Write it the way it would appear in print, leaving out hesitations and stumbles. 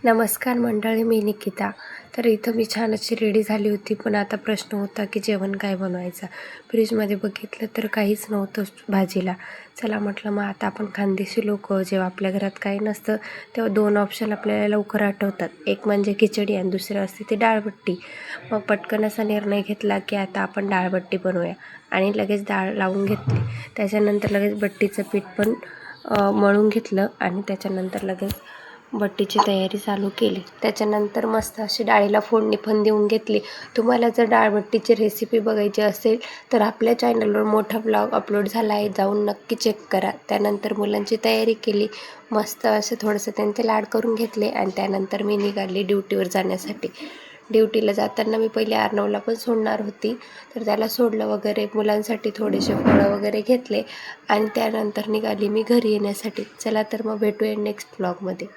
नमस्कार मंडळी, मी निकिता. तर इथं मी छान अशी रेडी झाली होती, पण आता प्रश्न होता की जेवण काय बनवायचं. फ्रीजमध्ये बघितलं तर काहीच नव्हतं भाजीला. चला म्हटलं मग आता आपण खानदेशी लोक, जेव्हा आपल्या घरात काही नसतं तेव्हा 2 ऑप्शन आपल्याला लवकर आठवतात. एक म्हणजे खिचडी आणि दुसरं असते ती डाळबट्टी. मग पटकन असा निर्णय घेतला की आता आपण डाळबट्टी बनवूया आणि लगेच डाळ लावून घेतली. त्याच्यानंतर लगेच बट्टीचं पीठ पण मळून घेतलं आणि त्याच्यानंतर लगेच बट्टीची तयारी चालू केली. त्याच्यानंतर मस्त अशी डाळीला फोडणी पण देऊन घेतली. तुम्हाला जर डाळबट्टीची रेसिपी बघायची असेल तर आपल्या चॅनलवर मोठा ब्लॉग अपलोड झाला आहे, जाऊन नक्की चेक करा. त्यानंतर मुलांची तयारी केली, मस्त असं थोडंसं त्यांचे लाड करून घेतले आणि त्यानंतर मी निघाली ड्युटीवर जाण्यासाठी. ड्युटीला जाताना मी पहिले अर्णवला पण सोडणार होती, तर त्याला सोडलं वगैरे, मुलांसाठी थोडेसे फळं वगैरे घेतले आणि त्यानंतर निघाली मी घरी येण्यासाठी. चला तर मग भेटूया नेक्स्ट ब्लॉगमध्ये.